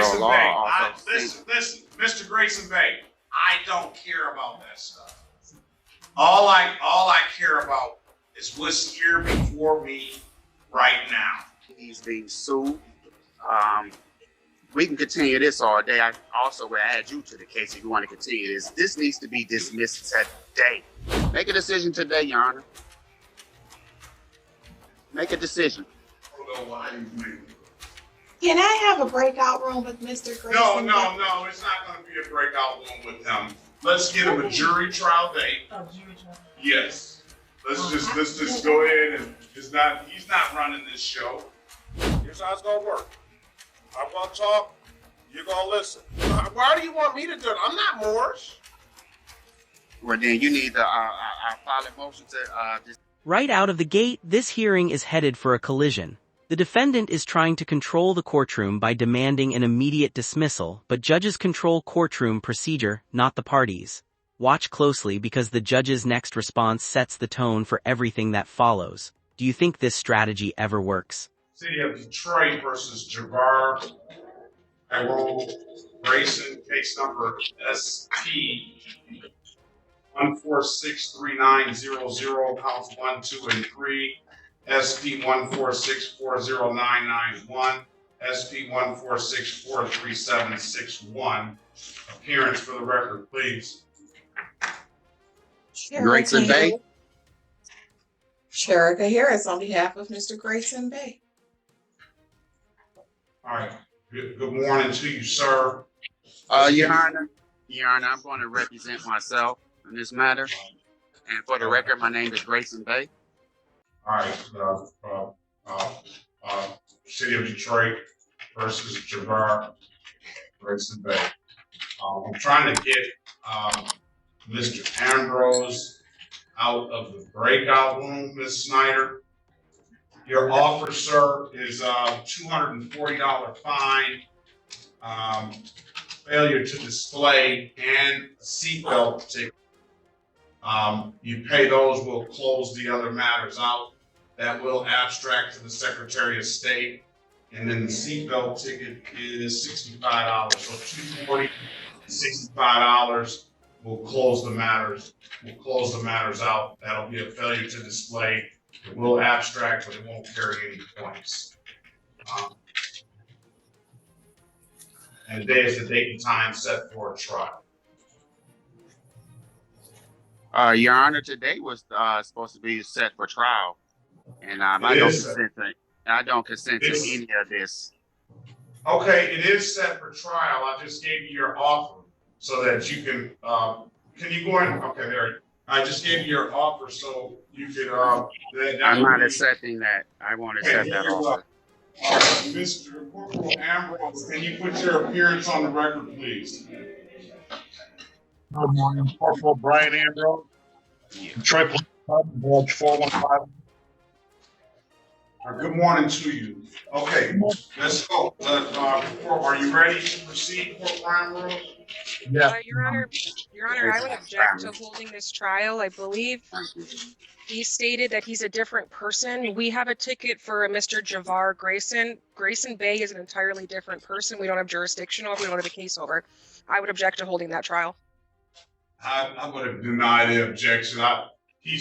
Grayson Bay, listen, Mr. Grayson Bay, I don't care about that stuff. All I care about is what's here before me right now. He's being sued. We can continue this all day. I also will add you to the case if you want to continue this. This needs to be dismissed today. Make a decision today, Your Honor. Make a decision. Can I have a breakout room with Mr. Grayson? No. It's not going to be a breakout room with him. Let's get him a jury trial date. Oh, jury trial. Yes. Let's just go ahead and he's not running this show. Here's how it's gonna work. I'm gonna talk. You're gonna listen. Why do you want me to do it? I'm not Morris. Well, then you need the file a motion to Right out of the gate, this hearing is headed for a collision. The defendant is trying to control the courtroom by demanding an immediate dismissal, but judges control courtroom procedure, not the parties. Watch closely because the judge's next response sets the tone for everything that follows. Do you think this strategy ever works? City of Detroit versus Javar Grayson, case number SP 1463900, counts 1, 2, and 3. SP 146409991, SP 146436761. Appearance for the record, please. Grayson Bay. Sherika Harris on behalf of Mr. Grayson Bay. All right. Good morning to you, sir. Your Honor, I'm going to represent myself in this matter. And for the record, my name is Grayson Bay. All right. City of Detroit versus Javar Grayson Bay. I'm trying to get Mr. Ambrose out of the breakout room, Ms. Snyder. Your offer, sir, is a $240 fine, failure to display, and a seatbelt ticket. You pay those, we'll close the other matters out. That will abstract to the Secretary of State. And then the seatbelt ticket is $65. So $240, $65. We'll close the matters. We'll close the matters out. That'll be a failure to display. It will abstract, but it won't carry any points. And today is the date and time set for a trial. Your Honor, today was supposed to be set for trial, and I don't consent to any of this. Okay, it is set for trial. I just gave you your offer so that you can you go in? Okay, there. I just gave you your offer so you could. I'm not accepting that. I won't accept that offer. Mr. Corporal Ambrose, can you put your appearance on the record, please? Good morning, Corporal Brian Ambrose, Detroit Police Department, Badge 415. Good morning to you. Okay, let's go. Are you ready to proceed, Corporal Ambrose? Yeah. Your Honor, I would object to holding this trial. I believe he stated that he's a different person. We have a ticket for a Mr. Javar Grayson. Grayson Bay is an entirely different person. We don't have jurisdiction over. We don't have a case over. I would object to holding that trial. I'm going to deny the objection. He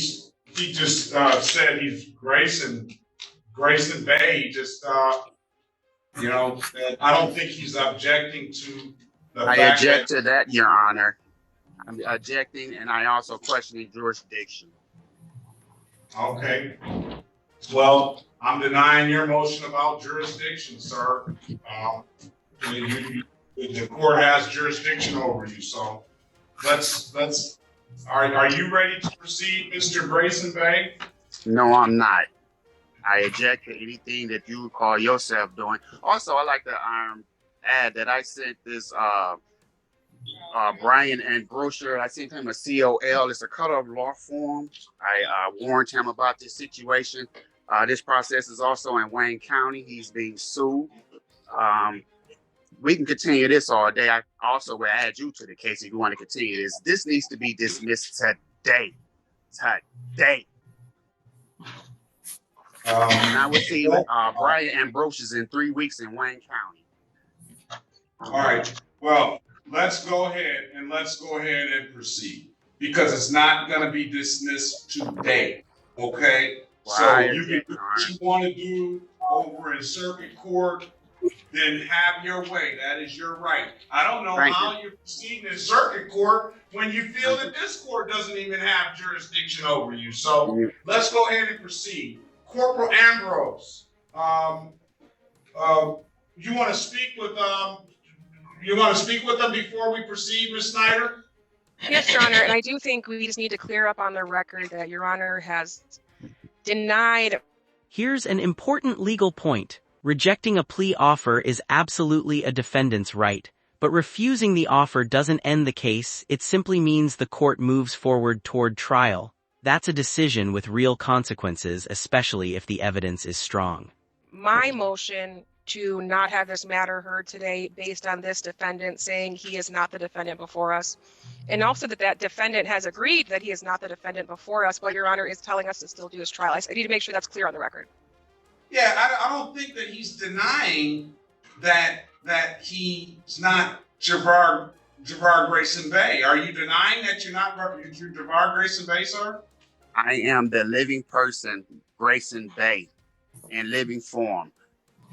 just said he's Grayson Bay. He just I don't think he's objecting to the I fact object to that, Your Honor. I'm objecting, and I also questioning jurisdiction. Okay. Well, I'm denying your motion about jurisdiction, sir. The court has jurisdiction over you, so let's. Are you ready to proceed, Mr. Grayson Bay? No, I'm not. I object to anything that you call yourself doing. Also, I like to add that I sent this Brian and brochure. I sent him a COL. It's a cut-off law form. I warned him about this situation. This process is also in Wayne County. He's being sued. We can continue this all day. I also will add you to the case if you want to continue this. This needs to be dismissed today. Today. And I will see Brian Ambrosius in 3 weeks in Wayne County. Well, let's go ahead and proceed because it's not going to be dismissed today. Okay. So Right. you can do what you want to do over in circuit court. Then have your way. That is your right. I don't know how you're proceeding in circuit court when you feel that this court doesn't even have jurisdiction over you. So let's go ahead and proceed. Corporal Ambrose, you want to speak with them before we proceed, Ms. Snyder? Yes, Your Honor, and I do think we just need to clear up on the record that Your Honor has denied. Here's an important legal point. Rejecting a plea offer is absolutely a defendant's right, but refusing the offer doesn't end the case, it simply means the court moves forward toward trial. That's a decision with real consequences, especially if the evidence is strong. My motion to not have this matter heard today based on this defendant saying he is not the defendant before us, and also that defendant has agreed that he is not the defendant before us, but Your Honor is telling us to still do his trial. I need to make sure that's clear on the record. Yeah, I don't think that he's denying that he's not Javar Grayson Bay. Are you denying that you're not Javar Grayson Bay, sir? I am the living person, Grayson Bay, in living form.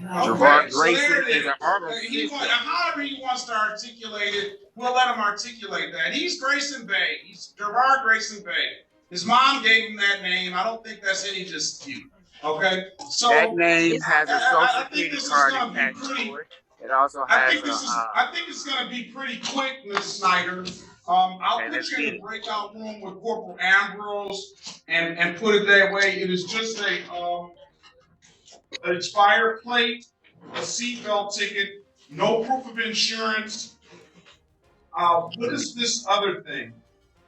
Javar Grayson is an artist. However he wants to articulate it, we'll let him articulate that. He's Grayson Bay. He's Javar Grayson Bay. His mom gave him that name. I don't think that's any dispute. Okay, so that name has a social security card attached to it. It also has I think it's going to be pretty quick, Ms. Snyder. I'll put you in a breakout room with Corporal Ambrose and put it that way. It is just an expired plate, a seatbelt ticket, no proof of insurance. What is this other thing?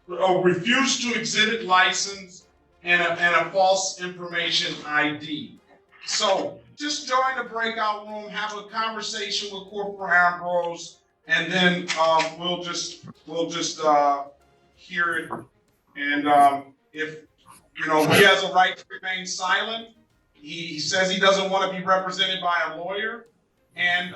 Refuse to exhibit license. And a false information ID. So just join the breakout room, have a conversation with Corporal Ambrose, and then we'll just hear it. And if he has a right to remain silent, he says he doesn't want to be represented by a lawyer, and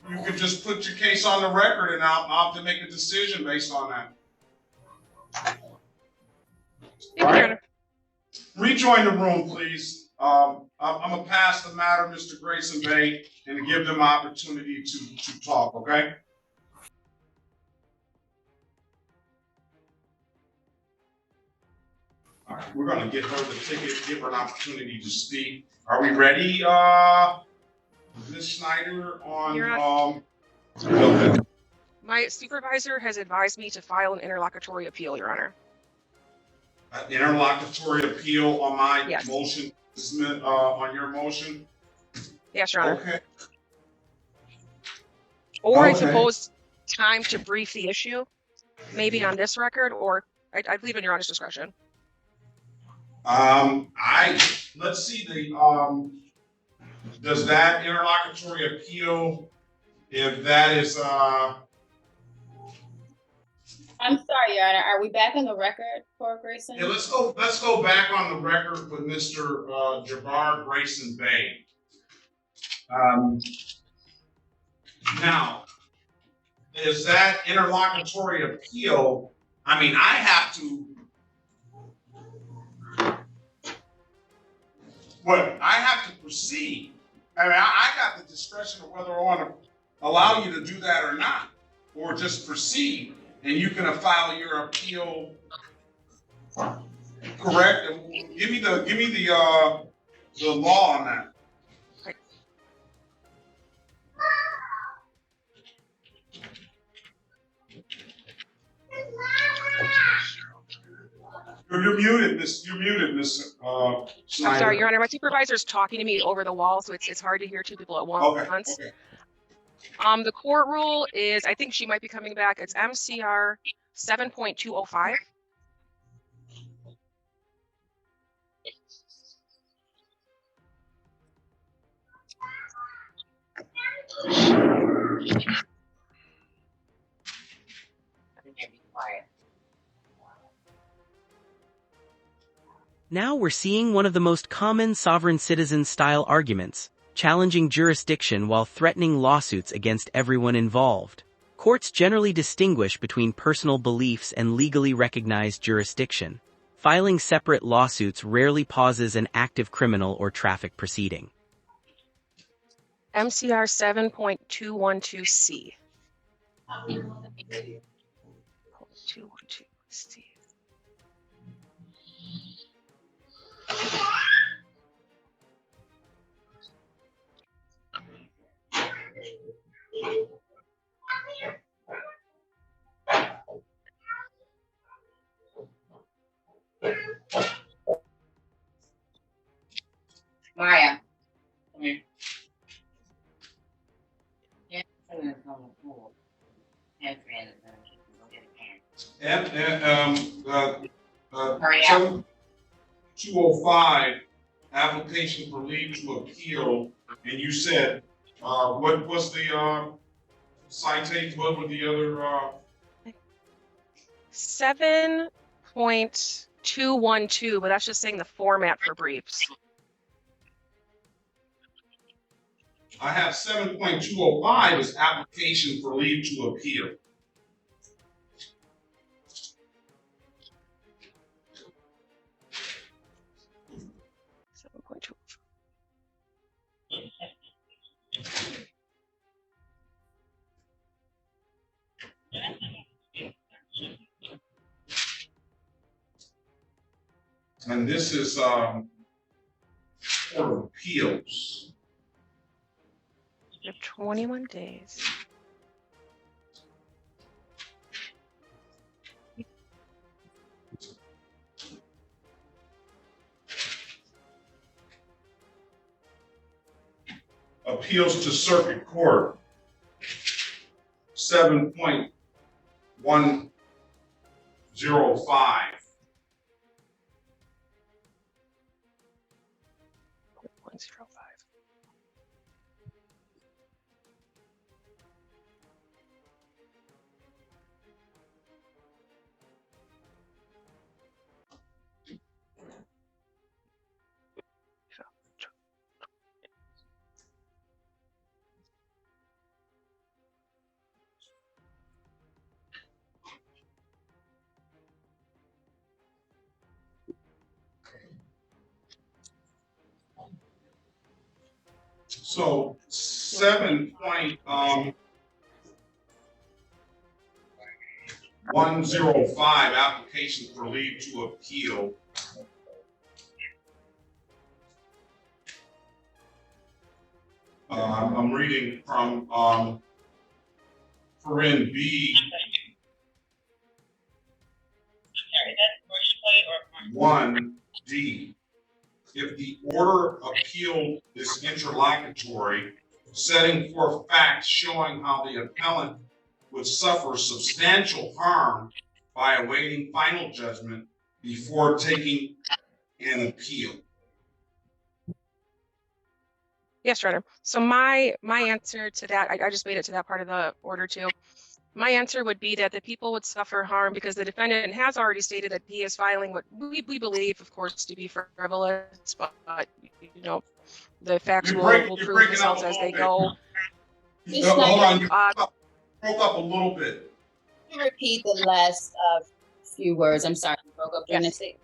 you can just put your case on the record, and I'll have to make a decision based on that. All right. Rejoin the room, please. I'm going to pass the matter, Mr. Grayson Bay, and give them opportunity to talk, okay? All right, we're going to get her the ticket, give her an opportunity to speak. Are we ready, Ms. Snyder, on My supervisor has advised me to file an interlocutory appeal, Your Honor. An interlocutory appeal on my Yes. motion, on your motion? Yes, Your Honor. Okay. Or I Okay. suppose time to brief the issue, maybe on this record, or I leave it in Your Honor's discretion. Let's see does that interlocutory appeal, if that is, I'm sorry, Your Honor. Are we back on the record for Grayson? yeah, let's go back on the record with Mr. Javar Grayson Bay. Now, is that interlocutory appeal? I mean, I have to. I have to proceed. I mean, I got the discretion of whether I want to allow you to do that or not, or just proceed, and you can file your appeal. Correct? Give me the law on that. You're muted, Miss. You're muted, Miss. I'm sorry, Your Honor. My supervisor's talking to me over the wall, so it's hard to hear two people at once. Okay. The court rule is, I think she might be coming back. It's MCR 7.205. Now we're seeing one of the most common sovereign citizen-style arguments, challenging jurisdiction while threatening lawsuits against everyone involved. Courts generally distinguish between personal beliefs and legally recognized jurisdiction. Filing separate lawsuits rarely pauses an active criminal or traffic proceeding. MCR 7.212C. 212C. Maya, come here. Yeah, I'm gonna come on the floor. And friend, go get a can. Hurry up. 7205, application for leave to appeal, and you said, what was the, citation, what were the other, 7.212, but that's just saying the format for briefs. I have 7.205 as application for leave to appeal. And this is Court of Appeals. You have 21 days. Appeals to Circuit Court, 7.105. 105. So 7.105 application for leave to appeal. I'm reading from Corinne B. 1D. If the order appealed is interlocutory, setting forth facts showing how the appellant would suffer substantial harm by awaiting final judgment before taking an appeal. Yes, Your Honor. So my answer to that, I just made it to that part of the order too. My answer would be that the people would suffer harm because the defendant has already stated that he is filing what we believe, of course, to be frivolous, but you know, the facts will prove themselves as they go. Hold on, you broke up a little bit. Can you repeat the last few words? I'm sorry, you broke up during the statement.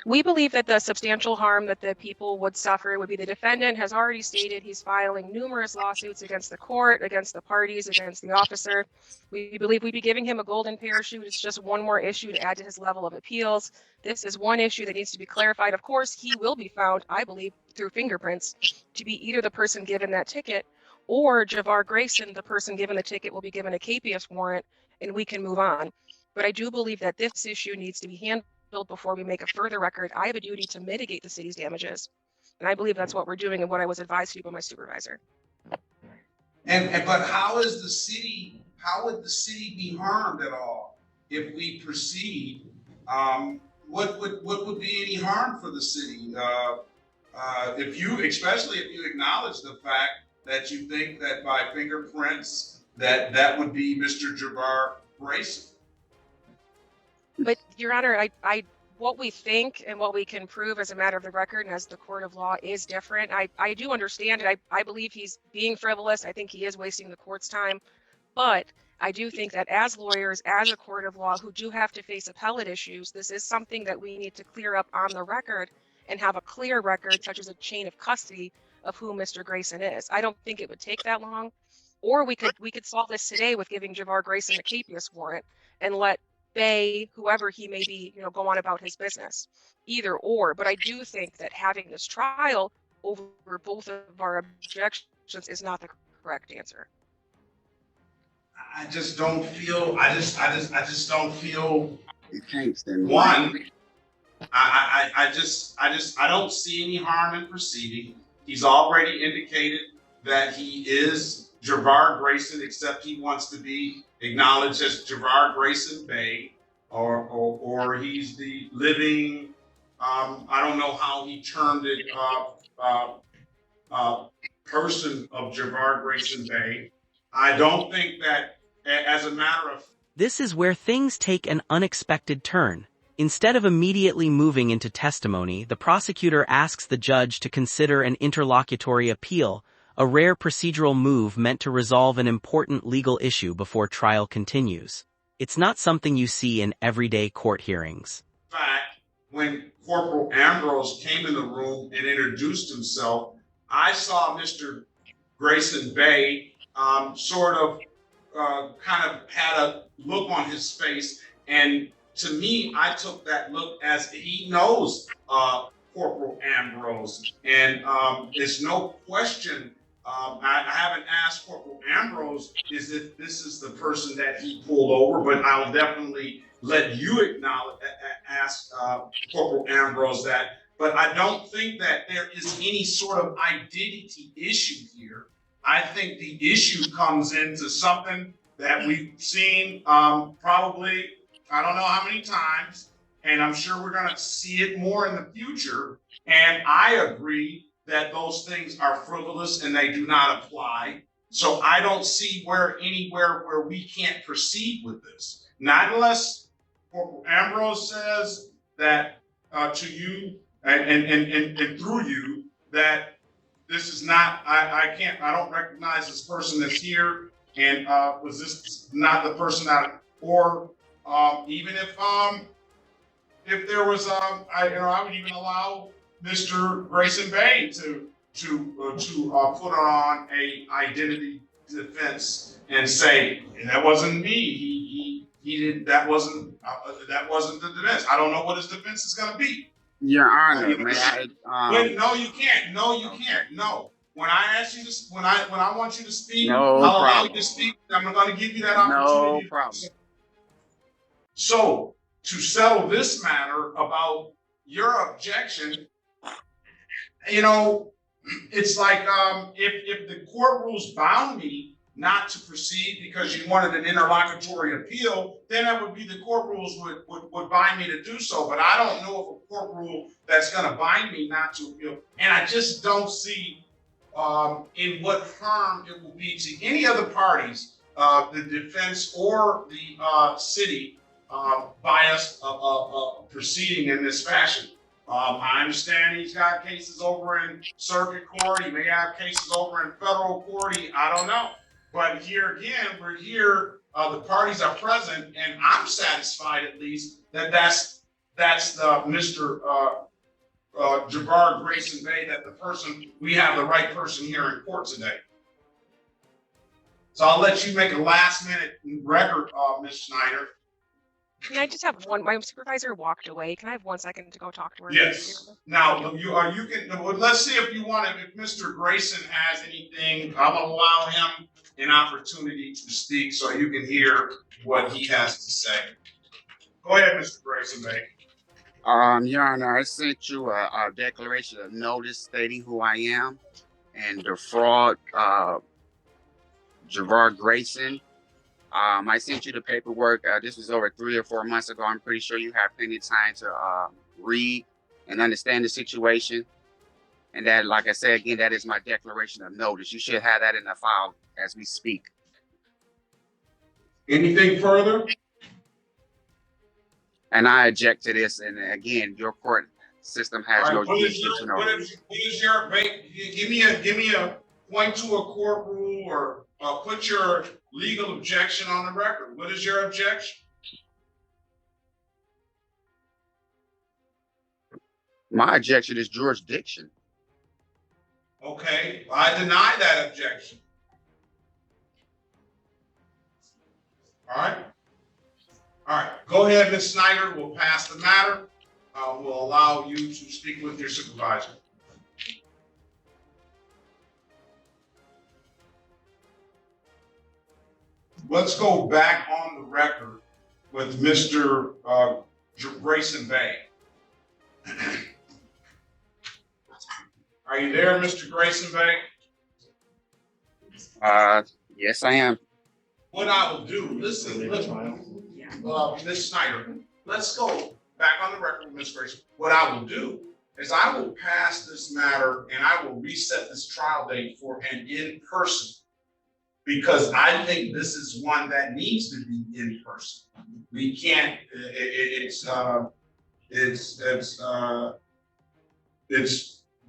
We believe that the substantial harm that the people would suffer would be the defendant has already stated he's filing numerous lawsuits against the court, against the parties, against the officer. We believe we'd be giving him a golden parachute. It's just one more issue to add to his level of appeals. This is one issue that needs to be clarified. Of course, he will be found, I believe, through fingerprints to be either the person given that ticket or Javar Grayson, the person given the ticket, will be given a capias warrant and we can move on. But I do believe that this issue needs to be handled before we make a further record. I have a duty to mitigate the city's damages. And I believe that's what we're doing and what I was advised to by my supervisor. But how would the city be harmed at all if we proceed? What would be any harm for the city? Especially if you acknowledge the fact that you think that by fingerprints that would be Mr. Javar Grayson. But Your Honor, what we think and what we can prove as a matter of the record and as the court of law is different. I do understand it. I believe he's being frivolous. I think he is wasting the court's time. But I do think that as lawyers, as a court of law who do have to face appellate issues, this is something that we need to clear up on the record and have a clear record, such as a chain of custody of who Mr. Grayson is. I don't think it would take that long. Or we could solve this today with giving Javar Grayson a capias warrant and let Bay, whoever he may be, go on about his business. Either or. But I do think that having this trial over both of our objections is not the correct answer. I just don't feel. I just don't feel. One, I don't see any harm in proceeding. He's already indicated that he is Javar Grayson, except he wants to be acknowledged as Javar Grayson Bay, or he's the living. I don't know how he termed it. Person of Javar Grayson Bay. I don't think that, as a matter of. This is where things take an unexpected turn. Instead of immediately moving into testimony, the prosecutor asks the judge to consider an interlocutory appeal, a rare procedural move meant to resolve an important legal issue before trial continues. It's not something you see in everyday court hearings. In fact, when Corporal Ambrose came in the room and introduced himself, I saw Mr. Grayson Bay sort of kind of had a look on his face, and to me, I took that look as he knows Corporal Ambrose, and there's no question. I haven't asked Corporal Ambrose is if this is the person that he pulled over, but I'll definitely let you ask Corporal Ambrose that. But I don't think that there is any sort of identity issue here. I think the issue comes into something that we've seen probably, I don't know how many times, and I'm sure we're going to see it more in the future. And I agree that those things are frivolous and they do not apply. So I don't see anywhere where we can't proceed with this. Not unless Corporal Ambrose says that to you and through you that this is not, I don't recognize this person that's here. And was this not the person that, or even if there was, I would even allow Mr. Grayson Bay to put on a identity defense and say that wasn't me. He did that wasn't the defense. I don't know what his defense is going to be. Your Honor, may I? No, you can't. No. When I ask you to, when I want you to speak, no I'll allow problem. you to speak. I'm going to give you that opportunity. No problem. So to settle this matter about your objection, it's like if the court rules bound me not to proceed because you wanted an interlocutory appeal, then that would be the court rules would bind me to do so. But I don't know of a court rule that's going to bind me not to appeal. And I just don't see in what harm it will be to any other parties, the defense or the city, by us proceeding in this fashion. I understand he's got cases over in circuit court. He may have cases over in federal court. I don't know. But here again, we're here. The parties are present, and I'm satisfied at least that that's the Mr. Javar Grayson Bay, that the person, we have the right person here in court today. So I'll let you make a last minute record, Ms. Schneider. Can I just have one? My supervisor walked away. Can I have 1 second to go talk to her? Yes. Now you can. Well, let's see if you want to. If Mr. Grayson has anything, I'll allow him an opportunity to speak so you can hear what he has to say. Go ahead, Mr. Grayson Bay. Your Honor, I sent you a declaration of notice stating who I am and the fraud, Javar Grayson. I sent you the paperwork. This was over 3 or 4 months ago. I'm pretty sure you have plenty of time to read and understand the situation. And that, like I said, again, that is my declaration of notice. You should have that in the file as we speak. Anything further? And I object to this. And again, your court system has no jurisdiction over it. Give me a point to a court rule, or put your legal objection on the record. What is your objection? My objection is jurisdiction. Okay, I deny that objection. All right. All right, go ahead, Ms. Snyder. We'll pass the matter. We'll allow you to speak with your supervisor. Let's go back on the record with Mr. Grayson Bay. Are you there, Mr. Grayson Bay? Yes, I am. What I will do, listen, Ms. Snyder, let's go back on the record with Ms. Grayson. What I will do is I will pass this matter and I will reset this trial date for an in-person, because I think this is one that needs to be in person. We can't, it's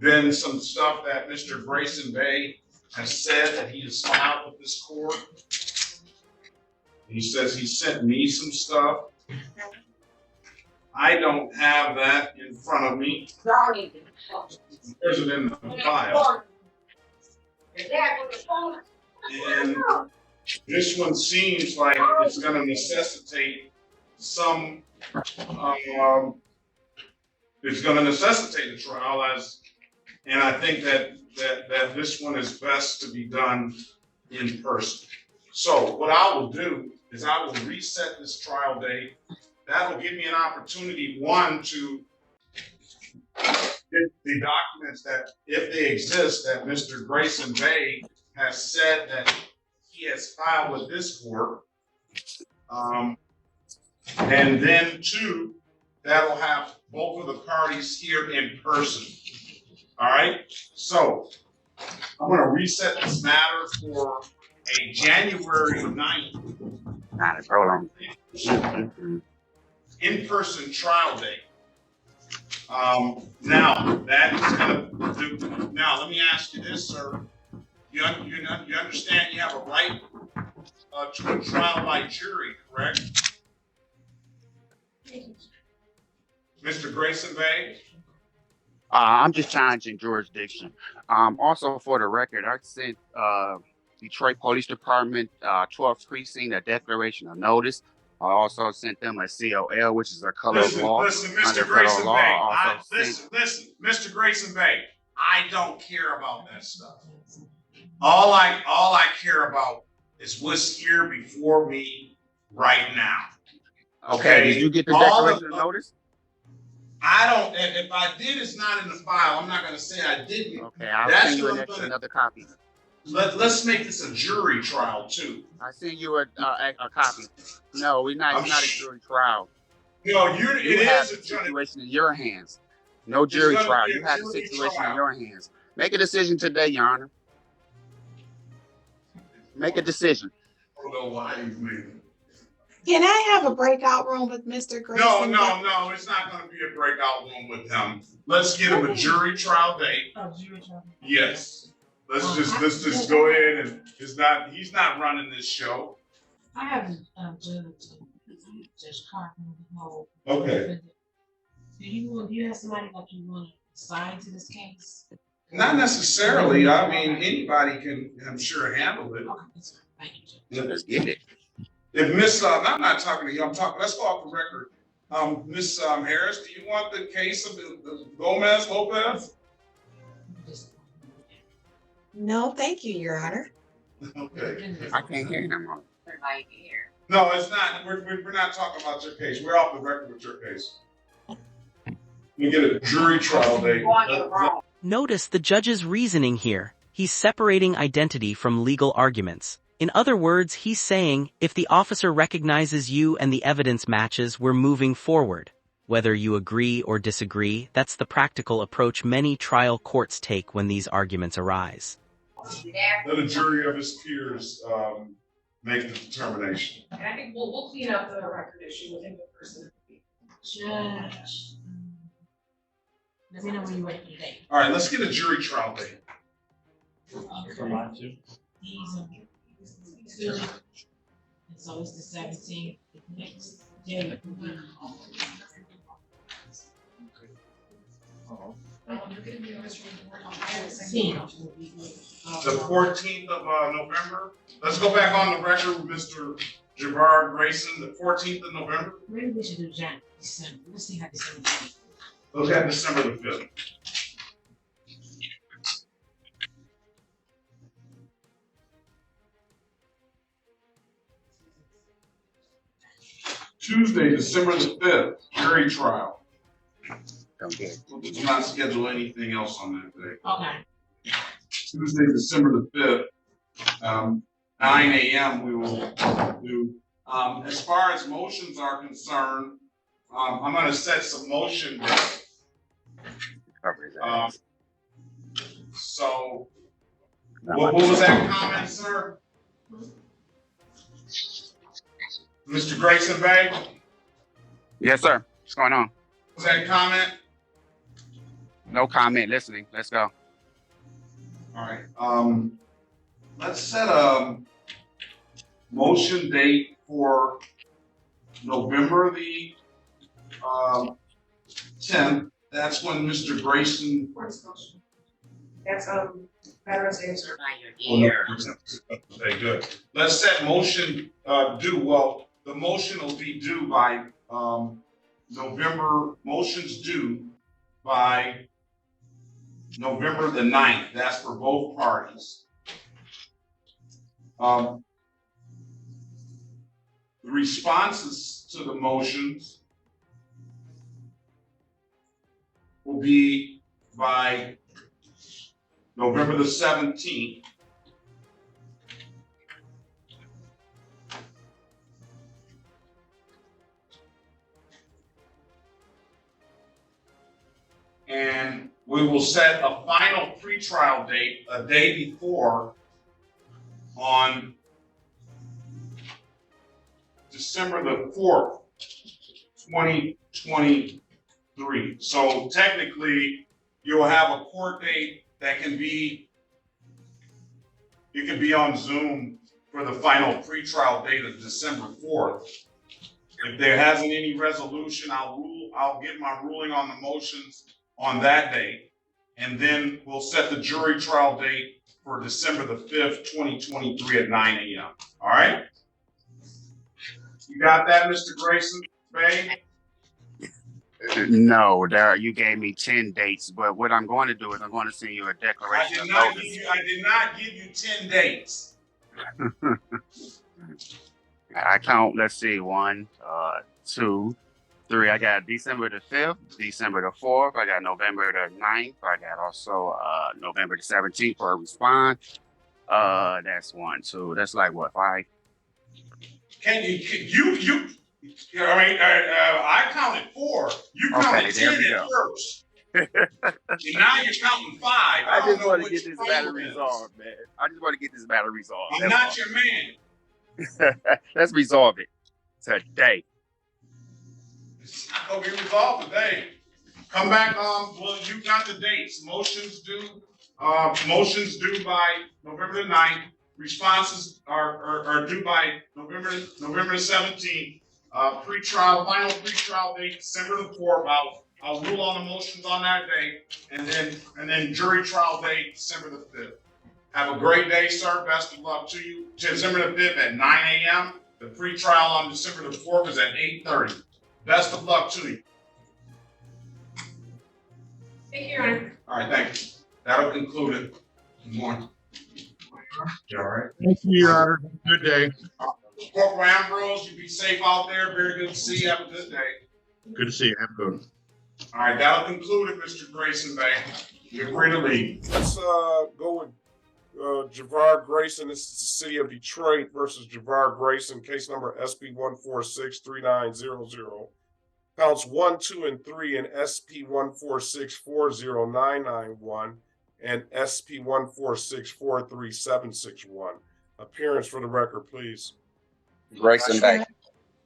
been some stuff that Mr. Grayson Bay has said that he has filed with this court. He says he sent me some stuff. I don't have that in front of me. There's it in the file. And this one seems like it's going to necessitate some, it's going to necessitate a trial, and I think that this one is best to be done in person. So what I will do is I will reset this trial date. That will give me an opportunity, one, to get the documents that, if they exist, that Mr. Grayson Bay has said that he has filed with this court. And then two, that'll have both of the parties here in person. All right, so I'm going to reset this matter for a January 9th in-person trial date. Now that is going to do. Now let me ask you this, sir. You understand you have a right to a trial by jury, correct? Mr. Grayson Bay? I'm just challenging jurisdiction. Also, for the record, I sent Detroit Police Department 12th Precinct a declaration of notice. I also sent them a COL, which is a color of law. Listen, Mr. Grayson Bay. Listen, Mr. Grayson Bay. I don't care about that stuff. All I care about is what's here before me right now. Okay. Did you get the declaration of notice? I don't. If I did, it's not in the file. I'm not going to say I didn't. Okay, I'll send you another copy. Let's make this a jury trial too. I send you a copy. No, it's not a jury trial. No, you have the situation in your hands. No jury trial. You have the situation in your hands. Make a decision today, Your Honor. Make a decision. I don't know why you made it. Can I have a breakout room with Mr. Grayson? No, it's not going to be a breakout room with him. Let's get him a jury trial date. Oh, jury trial. Yes. Let's just go ahead and he's not running this show. I haven't Judge Courtroom. Okay. Do you have somebody that you want to assign to this case? Not necessarily. I mean, anybody can, I'm sure, handle it. Okay, that's fine. Thank you, Judge. Let's get it. If Miss, I'm not talking to you. I'm talking. Let's go off the record. Miss Harris, do you want the case of the Gomez Lopez? No, thank you, Your Honor. Okay. I can't hear him. No, it's not. We're not talking about your case. We're off the record with your case. We get a jury trial date. Notice the judge's reasoning here. He's separating identity from legal arguments. In other words, he's saying, if the officer recognizes you and the evidence matches, we're moving forward. Whether you agree or disagree, that's the practical approach many trial courts take when these arguments arise. Let a jury of his peers make the determination. And I think we'll clean up the record issue within the person. Judge, let me know when you're ready for the date. All right, let's get a jury trial date. And so it's the 17th, the next day will be. The 14th of November. Let's go back on the record with Mr. Javar Grayson, the 14th of November. Maybe we should do January, December. Let's see how December goes. Look at December the 5th. Tuesday, December the 5th, jury trial. Okay. We do not schedule anything else on that day. Okay. Tuesday, December the 5th, 9 a.m. we will do. As far as motions are concerned, I'm going to set some motion dates. So, what was that comment, sir? Mr. Grayson Bay? Yes, sir. What's going on? Was that comment? No comment. Listening. Let's go. All right. Let's set a motion date for November the 10th. That's when Mr. Grayson. That's Veterans Day, sir. Okay, good. Let's set motion due. Well, the motion will be due by November. Motions due by November the 9th. That's for both parties. The responses to the motions will be by November the 17th. And we will set a final pretrial date a day before on December the 4th, 2023. So technically, you'll have a court date that can be, it can be on Zoom for the final pretrial date of December 4th. If there hasn't any resolution, I'll get my ruling on the motions on that date. And then we'll set the jury trial date for December the 5th, 2023 at 9 a.m. All right? You got that, Mr. Grayson Bay? No, there you gave me 10 dates, but what I'm going to do is I'm going to send you a declaration of notice. I did not give you 10 dates. I count, let's see, 1, 2, 3. I got December the 5th, December the 4th. I got November the 9th. I got also November the 17th for a response. That's 1, 2. That's like what, 5? Can you I counted 4. You counted 10 at first. And now you're counting 5. I just want to get this matter resolved, man. I just want to get this matter resolved. I'm not your man. Let's resolve it today. It's not gonna be resolved today. Come back on. Well, you got the dates. Motions due by November the 9th. Responses are due by November the 17th. Final pretrial date December the 4th. I'll rule on the motions on that day, and then jury trial date December the 5th. Have a great day, sir. Best of luck to you. December the 5th at 9 a.m. The pretrial on December the 4th is at 8:30. Best of luck to you. Thank you, Your Honor. All right, thank you. That'll conclude it. Good morning. You all right? Thank you, Your Honor. Good day. Corporal Ambrose, you be safe out there. Very good to see you. Have a good day. Good to see you. Have a good one. All right, that'll conclude it, Mr. Grayson Bay. You're free to leave. Let's go with Javar Grayson. This is the city of Detroit versus Javar Grayson. Case number SP 1463900. Counts 1, 2, and 3 in SP 146409991 and SP 146436761. Appearance for the record, please. Grayson Bay.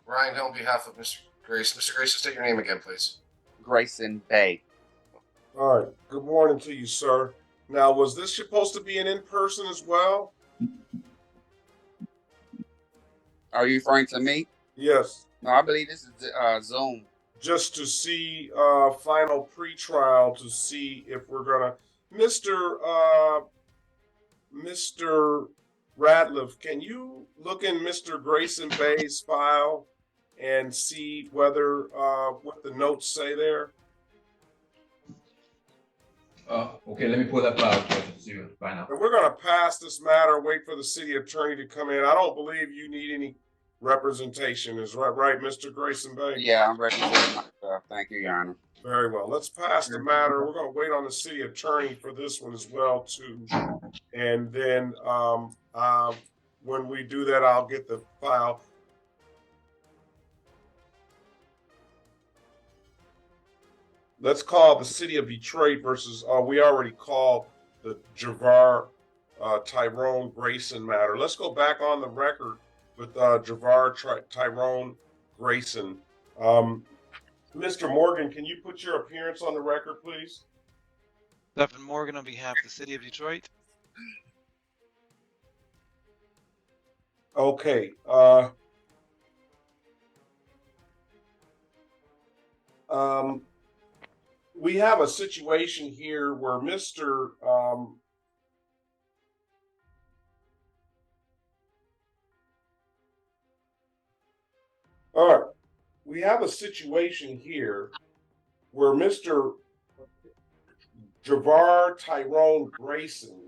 Ryan Hill on behalf of Mr. Grayson. Mr. Grayson, state your name again, please. Grayson Bay. All right. Good morning to you, sir. Now, was this supposed to be an in-person as well? Are you referring to me? Yes. No, I believe this is Zoom. Just to see final pretrial to see if we're gonna Mr. Ratliff, can you look in Mr. Grayson Bay's file and see whether what the notes say there? Okay, let me pull that file to see you find out. And we're gonna pass this matter, wait for the city attorney to come in. I don't believe you need any representation. Is right, Mr. Grayson Bay? Yeah, I'm ready for myself. Thank you, Your Honor. Very well. Let's pass the matter. We're going to wait on the city attorney for this one as well, too. And then when we do that, I'll get the file. Let's call the city of Detroit versus, we already called the Javar Tyrone Grayson matter. Let's go back on the record with Javar Tyrone Grayson. Mr. Morgan, can you put your appearance on the record, please? Stephen Morgan on behalf of the city of Detroit. Okay. We have a situation here where Mr. All right. We have a situation here where Mr. Javar Tyrone Grayson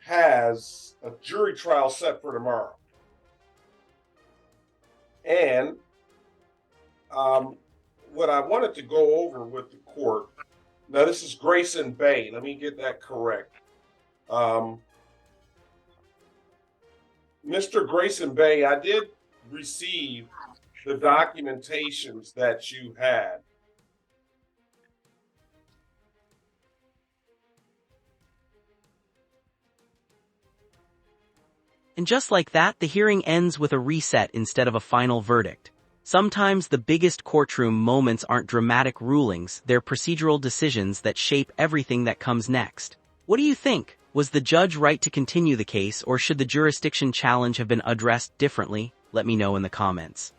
has a jury trial set for tomorrow. And what I wanted to go over with the court, now this is Grayson Bay, let me get that correct. Mr. Grayson Bay, I did receive the documentations that you had. And just like that, the hearing ends with a reset instead of a final verdict. Sometimes the biggest courtroom moments aren't dramatic rulings, they're procedural decisions that shape everything that comes next. What do you think? Was the judge right to continue the case, or should the jurisdiction challenge have been addressed differently? Let me know in the comments.